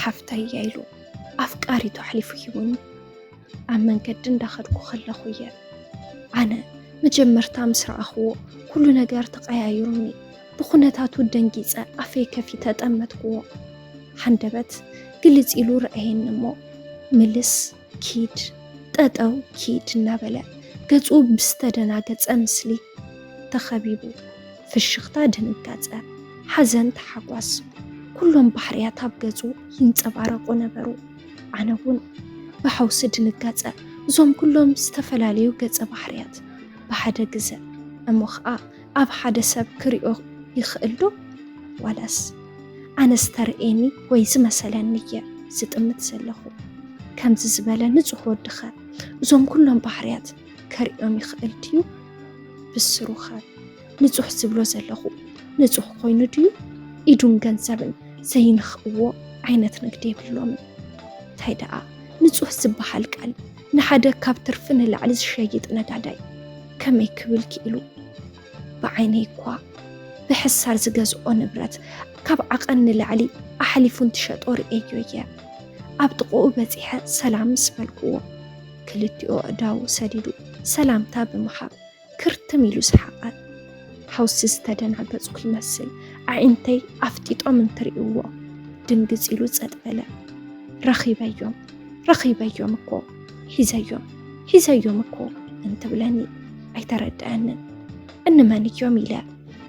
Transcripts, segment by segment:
حفتي يايلو أفكاري تحلف يبوني أمن قدن داخلكو خلخويا أنا مجمرتا مسرع أخو كل نجار تقايروني بخنتاتو دنجيزة أفيك في تتأمتكو حندبت قلت إلو رأيين نمو ملس كيد تأتو كيد نابلا قطعو بستدنا قطع أمسلي تخبيبو في الشغطة دنقاطة حزن تحقواس كلهم بحريات بقطعو ينتبارقو نبرو عناون بحوس دنقاطة زوم كلهم استفلاليو قطع بحريات بحدا قزة أموخا أب حدا سب كريو يخقلو ولاس أنا استرئيني ويز مثلا نية ستأمت سلخو كم زبالة نزوح ودخل زوم كلهم بحريات كريوم يخقلتيو بالسروخات نزوح زبلو زلخو نزوح قوينو ديو إدون جنزبن زين خقوو عينت نقدي بلومن تايدا نزوح زبح القلب نحدا كابتر فن العلز شايد نقاداي كم يكبل كيلو بعيني كوا بحسار زجاجو نبرت كاب عقن العلي أحلفون تشطور أيويا أبتقوا بزيحة سلام سبالكوا كلتيو أداو سديدو سلام تاب محاب كرتميلو سحقات حوس استدن عبزو كيمثل عينتي أفتيتو من تريقوا دنجز إلو زدبلا رخيبا يوم كو هيزا يوم كو انت بلاني أي تردأنن إنما نيوم لا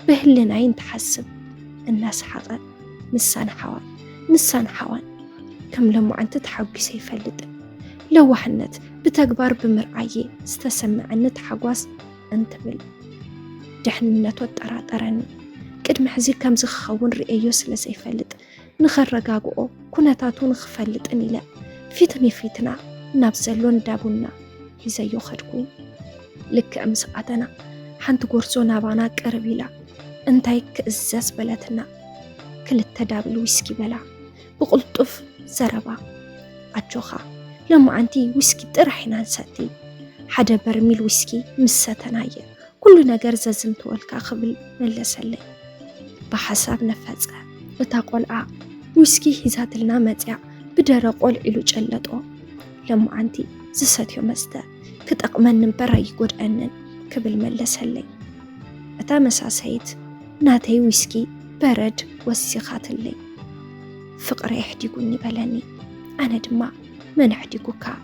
بهلنا عين تحسب الناس حقا نسان حوان كم لما أنت تحقي سيفلد لو حنت بتكبر بمرعي استسمع أن تحقواس أنت بل دحننا توتراترني قدم حزي كم زخون رئيوس لسيفلد نخرجاقو كنتاتو نخفلد أني لا فيتنا نابزلون دابونا هزا يوخدكوين لك أمسقاتنا حنت قرصونا بانا قربيلا انتاي كأزاز بلاتنا كل التدابل ويسكي بلا بقلطف زربا عجوخا لما أنتي ويسكي ترحينا نساتي حدا برميل ويسكي مساتنايا كل نجار زازمتو الكاخبل ملسلي بحساب نفازة بتاقول ويسكي هزات لنا متيع بدرقول إلو جلتو لما أنتي زساتيو مستا كتأقمن نبرا يقود أنن كبل ملسلي أتا مساسيت ناتي ويسكي برد وسيخات اللي فقر يحديقوني بلاني أنا دما من يحديقوكا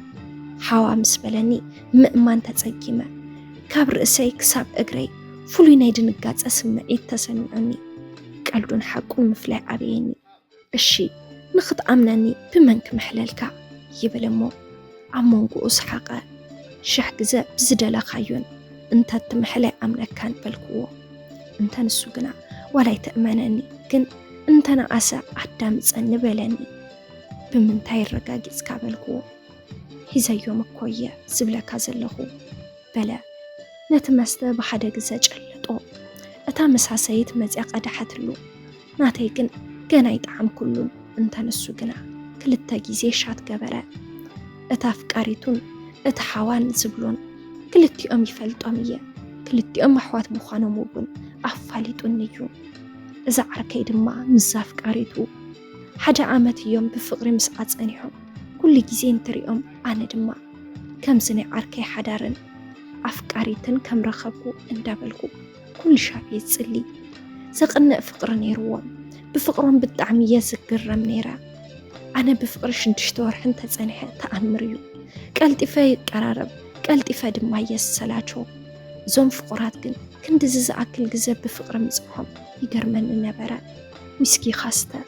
حوامس بلاني مأمان تتسجيمة كاب رأسي كساب أقري فلو نايدن قاز أسمع تسمعني قالدون حقون مفلع عبيني الشي نخط أمناني بمنك محلالكا يبلمو عمونكو أسحاقا شحقزة بزدلا خايون انت تمحلع أمنك كان بالكوو انت نسوقنا ولا يتأمنني كن انت نعسى عدام تسألني بلاني بمنتاي الرقاقي سكابلكو هزا يوم كوية زبلك هزلخو بلا نتمستا بحدا قزاج اللطو اتا مساسيت مزيق أدحتلو ناتيكن قنا يطعم كلون انت نسوقنا كل التاقيزي شات قبرا اتا فكاريتون اتا حوان زبلون كلتيኦም يفلطوم እየ كلتيኦም أحوات بخانو موبون أفاليتون نيو إذا عركي دما مزاف قاريتو حدا عامت يوم بفقري مسقات أنيحو كل جيزين تريهم أنا دما كم سنة عركي حدارن أفكاريتن كم رخبكو اندابلكو كل شاب يتسلي سقنا فقر نيروهم بفقرهم بالدعمية سكر منيرا أنا بفقر شنتشتور حنت تسانيح تأمريو قلت فاي قرارب قلت فاد ما يسلاتشو زوم فقرات كن دزز أكل جزب بفقر مزحهم يقرمن النبرة ويسكي خاسته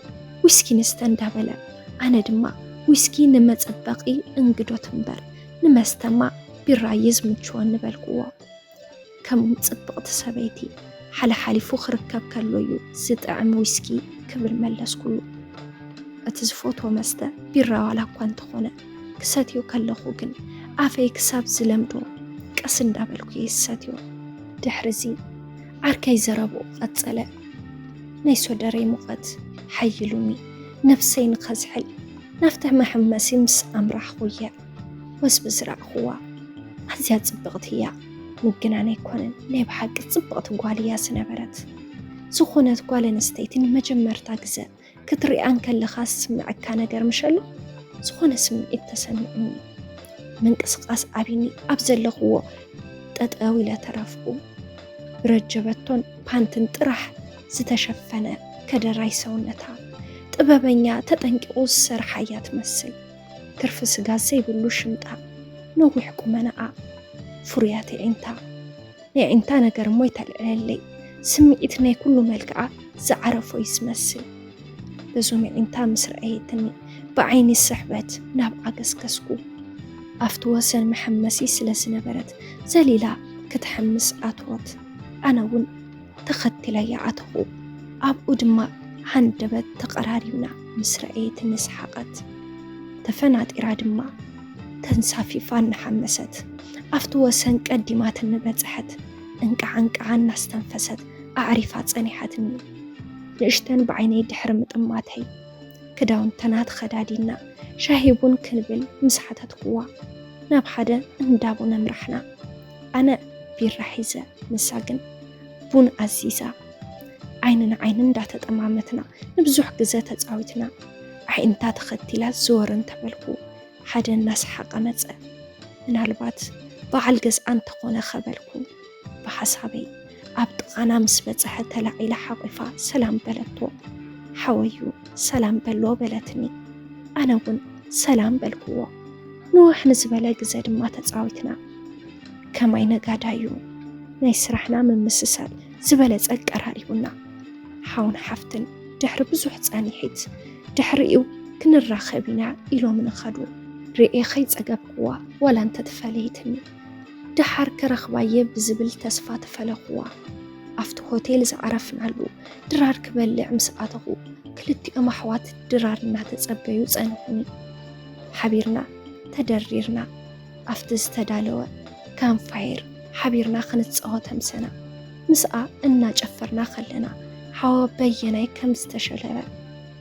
ويسكي نستندابله أنا دما ويسكي نما تطبقي انقدو تنبر نما استمع بالرايز متشوان نبالقوة كم تطبقت سبيتي حال حالي فخر كالويو زد أعم ويسكي كبل ملس كله أتزفوت ومسته بالرا على كوان تخونه كساتيو كاللخوغن أفاي كساب زلمدو كأسن دابلكو يساتيو دحرزي عركي زرابو أتسأله نيسو داري مقت حيلوني نفسين خزحل نفتح محمسي مس أمرح خويا وسبزرع خوا هزيا تبغت هي مجناني كونن ليه بحق تبغت قواليا سنبرت سخونت قوال نستيتني مجمرتا قزا ክትሪአን ከለኻ ስምዕካ ነገር ምሸሉ ዝኾነ ስምዒት ተሰሚዕኒ ምንቅስቃስ ዓቢኒ ኣብ ዘለኽዎ ጠጠው ኢለ ተረፍኩ ብረጀበቶን ፓንትን ጥራሕ ዝተሸፈነ ከደራይ ሰውነታ ጥበበኛ ተጠንቂቑ ዝሰርሓ እያ ትመስል ትርፊ ስጋ ዘይብሉ ሽምጣ ነዊሕ ቁመናኣ ፍሩያት ዒንታ ናይ ዒንታ ነገር ሞ ይተልዕለለይ ስምዒት ናይ ኩሉ መልክዓ ዝዓረፎ ይስመስል በዞም ዒንታ ምስ ረአየትኒ ብዓይኒ ስሕበት ናብ ዓገስገስኩ ኣብቲ ወሰን መሐመሲ ስለ ዝነበረት ዘሊላ ክትሕምስ ኣትወት ኣነ እውን ተኸትለያ ኣተኹ ኣብኡ ድማ ሃንደበት ተቐራሪብና ምስ ረአየትኒ ስሓቐት ተፈናጢራ ድማ ተንሳፊፋ እናሓመሰት ኣብቲ ወሰን ቀዲማት እንበፅሐት እንቃዓንቃዓ እናስተንፈሰት ኣዕሪፋ ፀኒሓትኒ ንእሽተን ብዓይነይ ድሕሪ ምጥማተይ ክዳውንተና ተኸዳዲና ሻሂ ቡን ክንብል ምስ ሓተትኩዋ ናብ ሓደ እንዳቡን ኣምራሕና ኣነ ቢራ ሒዘ ንሳ ግን ቡን ኣዚዛ ዓይንን ዓይንን እንዳተጠማመትና ንብዙሕ ግዜ ተፃዊትና ዓይንታ ተኸቲላ ዝወርን ተበልኩ ሓደ እናስሓቐ መፀ ምናልባት በዓል ገዝኣ እንተኾነ ኸበልኩ ብሓሳበይ ኣብ ጥቓና ምስ በፅሐ ተላዒላ ሓቂፋ ሰላም በለቶ ሓወዩ ሰላም በሎ በለትኒ ኣነ እውን ሰላም በልክዎ ንውሕ ንዝበለ ግዜ ድማ ተፃዊትና ከማይ ነጋዳዩ ናይ ስራሕና ምምስሳል ዝበለፀ ቀራሪቡና ሓውን ሓፍትን ድሕሪ ብዙሕ ፀኒሒት ድሕሪኡ ክንራኸብ ኢና ኢሎም ንኸዱ ርኤኸይ ፀገብክዋ ወላ እንተትፈለይትኒ ድሓር ከረኽባየ ብዝብል ተስፋ ተፈለኽዋ ኣብቲ ሆቴል ዝዓረፍናሉ ድራር ክበልዕ ምስ ኣተኹ ክልቲኦም ኣሕዋት ድራር እናተፀበዩ ፀንሑኒ ሓቢርና ተደሪርና ኣብቲ ዝተዳለወ ካምፋየር ሓቢርና ክንፃወት ምሰና ምስኣ እናጨፈርና ከለና ሓዋ በየናይ ከም ዝተሸለበ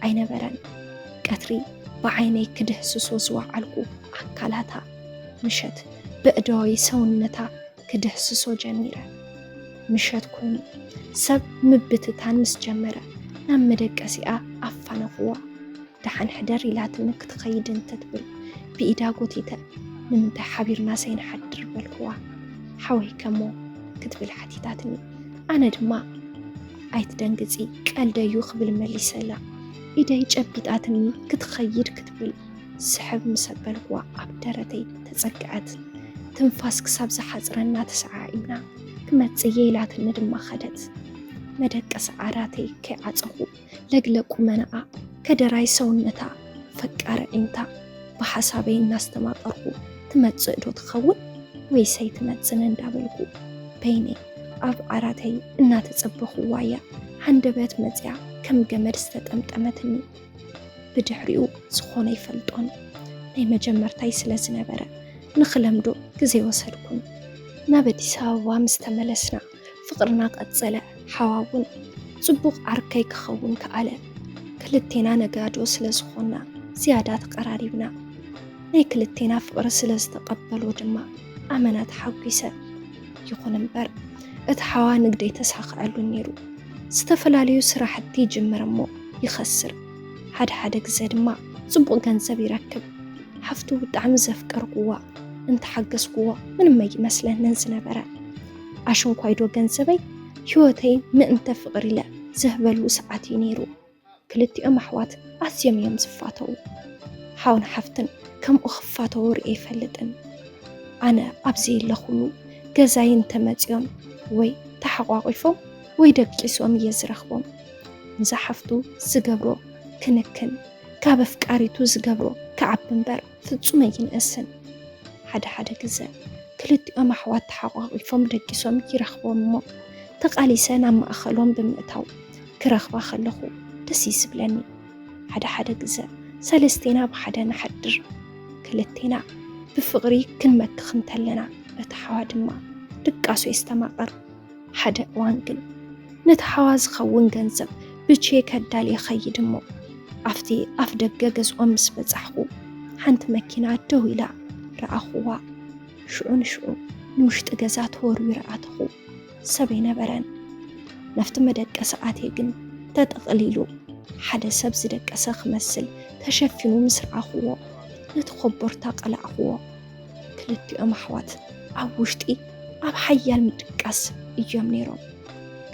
ኣይነበረን ቀትሪ ብዓይነይ ክድህስሶ ዝዋዓልኩ ኣካላታ ምሸት ብእዳዊ ሰውነታ ክድህስሶ ጀሚረ ምሸት ኮይኑ ሰብ ምብትታን ምስ ጀመረ ናብ መደቀሲኣ ኣፋነኽዋ ድሓን ሕደር ኢላትኒ ክትኸይድ እንትትብል ብኢዳ ጎቲተ ንምንታይ ሓቢርና ሰይንሓድር በልክዋ ሓወይ ከሞ ክትብል ሓቲታትኒ ኣነ ድማ ኣይትደንግፂ ቀልደዩ ክብል መሊሰላ ኢደይ ጨቢጣትኒ ክትኸይድ ክትብል ስሕብ ምሰበልክዋ ኣብ ደረተይ ተፀግዐት ትንፋስ ክሳብ ዝሓፅረና ተሰዓዒምና ክመፅየ ኢላትኒ ድማ ኸደት መደቀሲ ዓራተይ ከይዓፀኹ ለግለቁ መናኣ ከደራይ ሰውነታ ፈቃረ ዒንታ ብሓሳበይ እናስተማቐርኩ ትመፅእ ዶ ትኸውን ወይ ሰይ ትመፅን እንዳበልኩ በይነ ኣብ ዓራተይ እናተፀበኽዋ እያ ሃንደበት መፅያ ከም ገመድ ዝተጠምጠመትኒ ብድሕሪኡ ዝኾነ ይፈልጦን ናይ መጀመርታይ ስለ ዝነበረ ንኽለምዶ ግዜ ወሰድኩን ናብ ኣዲስ ኣበባ ምስ ተመለስና ፍቕርና ቀፀለ ሓዋውን ፅቡቕ ዓርከይ ክኸውን ከኣለ ክልቴና ነጋዶ ስለ ዝኾና ዝያዳ ተቐራሪብና ናይ ክልቴና ፍቕሪ ስለ ዝተቐበሎ ድማ ኣመናት ሓጒሰ ይኹን እምበር እቲ ሓዋ ንግደይ ተሳኽዐሉ ነይሩ ዝተፈላለዩ ስራሕቲ ይጅምር እሞ ይኸስር ሓደ ግዜ ድማ ፅቡቕ ገንዘብ ይረክብ ሓፍቱ ብጣዕሚ ዘፍቀርክዋ እንተሓገዝክዎ ምንም ኣይመስለንን ዝነበረ ኣሽንኳይዶ ገንዘበይ ህይወተይ ምእንተ ፍቕሪ ኢለ ዝህበሉ ሰዓት እዩ ነይሩ ክልቲኦም ኣሕዋት ኣዝዮም እዮም ዝፋተው ሓውን ሓፍትን ከምኡ ክፋተው ርኤ ይፈልጥን ኣነ ኣብዚ የለኹሉ ገዛይ እንተመፅዮም ወይ ተሓቋቂፎም ወይ ደቂሶም እየ ዝረኽቦም ንዝሓፍቱ ዝገብሮ ክንክን ካብ ኣፍቃሪቱ ዝገብሮ ከዓብ እምበር ፍጹም ኣይንእስን ሓደ ግዜ ክልቲኦም ኣሕዋት ተሓቋቂፎም ደቂሶም ይረኽቦም እሞ ተቃሊሰ ናብ ማእኸሎም ብምእታው ክረኽባ ከለኹ ደስ ይስብለኒ ሓደ ግዜ ሰለስቴና ብሓደ ንሓድር ክልቴና ብፍቕሪ ክንመክኽ እንተለና እቲ ሓዋ ድማ ድቃሶ የስተማቐር ሓደ እዋን ግን ነቲ ሓዋ ዝኸውን ገንዘብ ብቼክ ከዳልየ ኸይድ እሞ ኣብቲ ኣፍ ደገ ገዝኦም ምስ በፃሕኩ ሓንቲ መኪና ደው ኢላ ረኣኹዋ ሽዑ ንሽዑ ንውሽጢ ገዛ ተወርዊረ ኣተኹ ሰብ ኣይነበረን ናፍቲ መደቀሲ ኣትየ ግን ተጠቕሊሉ ሓደ ሰብ ዝደቀሰ ክመስል ተሸፊኑ ምስ ረኣኽዎ ነቲ ኸቦርታ ቀላዕኽዎ። ክልቲኦም ኣሕዋት ኣብ ውሽጢ ኣብ ሓያል ምድቃስ እዮም ነይሮም።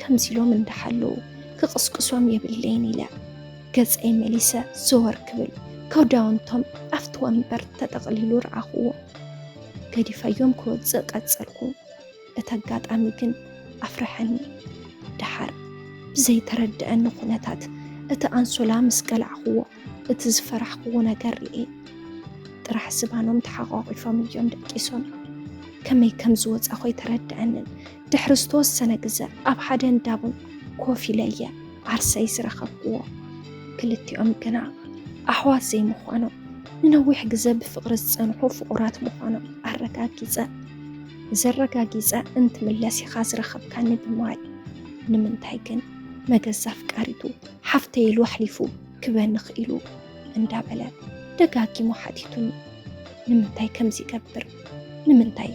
ከምዚሎም እንዳሓለዉ ክቕስቅሶም የብለይን ኢለ ገፀይ መሊሰ ዘወር ክብል ከውዳውንቶም ኣፍቲ ወንበር ተጠቕሊሉ ረኣኽዎ። ገዲፈዮም ክወፅእ ቀጸልኩ። እቲ ኣጋጣሚ ግን ኣፍረሐኒ። ድሓር ብዘይተረድአኒ ኩነታት እቲ ኣንሶላ ምስ ገላዕኽዎ እቲ ዝፈራሕክዎ ነገር ርኤ። ጥራሕ ዝባኖም ተሓቋቒፎም እዮም ደቂሶም። ከመይ ከም ዝወፃ ኾይ ተረድአንን። ድሕሪ ዝተወሰነ ግዜ ኣብ ሓደ እንዳቡን ኮፍ ኢለ እየ ዓርሰይ ዝረኸብክዎ። ክልቲኦም ግና ኣሕዋት ዘይምዃኖም ንነዊሕ ግዜ ብፍቕሪ ዝፀንሑ ፍቑራት ምዃኖም ኣረጋጊፀ። ዘረጋጊፀ እንትምለስ ኢኻ ዝረኸብካኒ ብምባል ንምንታይ ግን መገዛ ኣፍቃሪቱ ሓፍተይ ኢሉ ኣሕሊፉ ክበኒ ክኢሉ እንዳበለ ደጋጊሙ ሓቲቱኒ። ንምንታይ ከምዚ ይገብር? ንምንታይ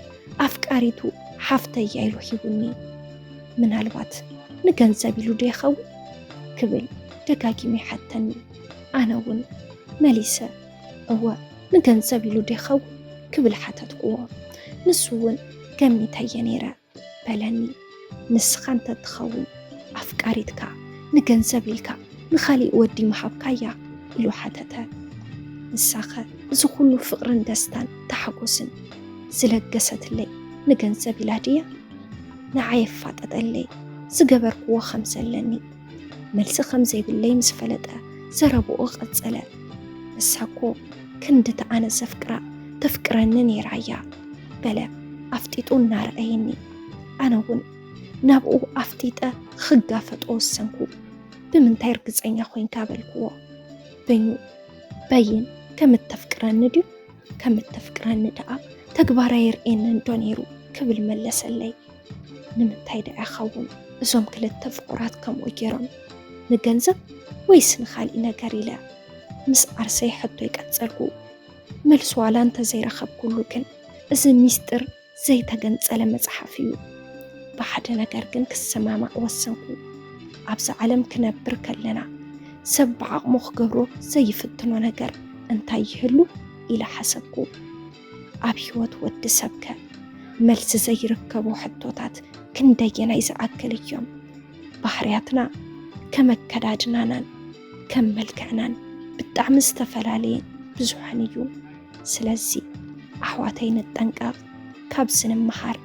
ኣፍቃሪቱ ሓፍተይ ኢሉ ሂቡኒ? ምናልባት ንገንዘብ ኢሉ ዶ ይኸውን ክብል ደጋጊሙ ይሓተኒ። ኣነ እውን መሊሰ እወ ንገንዘብ ኢሉ ዶ ይኸውን ክብል ሓተትክዎ። ንሱ እውን ገሚተየ ነይረ በለኒ። ንስኻ እንተ ትኸውን ኣፍቃሪትካ ንገንዘብ ኢልካ ንኻሊእ ወዲ መሃብካያ ኢሉ ሓተተ። ንሳኸ እዚ ኩሉ ፍቕርን ደስታን ተሓጎስን ዝለገሰትለይ ንገንዘብ ኢላ ድያ? ንዓይ ኣፋጠጠለይ ዝገበርክዎ ከም ዘለኒ። መልሲ ከም ዘይብለይ ምስ ፈለጠ ዘረብኦ ቐጸለ። ንሳኮ ክንዲ ተኣነ ዘፍቅራ ተፍቅረኒ ነይራያ በለ ኣፍጢጡ እናርአየኒ። ኣነ እውን ናብኡ ኣፍጢጠ ክጋፈጦ ወሰንኩ። ብምንታይ ርግፀኛ ኮይንካ በልክዎ። በይን ከም እተፍቅረኒ ድዩ? ከም እተፍቅረኒ ደኣ ተግባራ የርኤኒ እንዶ ነይሩ ክብል መለሰለይ። ንምንታይ ደኣ ይኸውን እዞም ክልተ ፍቁራት ከምኡ ገይሮም? ንገንዘብ ወይስ ንኻሊእ ነገር ኢለ ምስ ዓርሰይ ሕቶ ይቀጸልኩ። መልሲ ዋላ እንተዘይረኸብኩሉ ግን እዚ ሚስጥር ዘይተገንጸለ መጽሓፍ እዩ። ብሓደ ነገር ግን ክሰማማዕ ወሰንኩ። ኣብዚ ዓለም ክነብር ከለና ሰብ ብዓቕሙ ክገብሮ ዘይፍትኖ ነገር እንታይ ይህሉ ኢለ ሓሰብኩ። ኣብ ህይወት ወዲ ሰብከ መልሲ ዘይርከቡ ሕቶታት ክንደየናይ ዝኣክል እዮም። ባህርያትና ከም ኣከዳድናናን ከም መልክዕናን ብጣዕሚ ዝተፈላለየን ብዙሓን እዩ። ስለዚ ኣሕዋተይ ንጠንቀቕ፣ ካብ ስንምሃር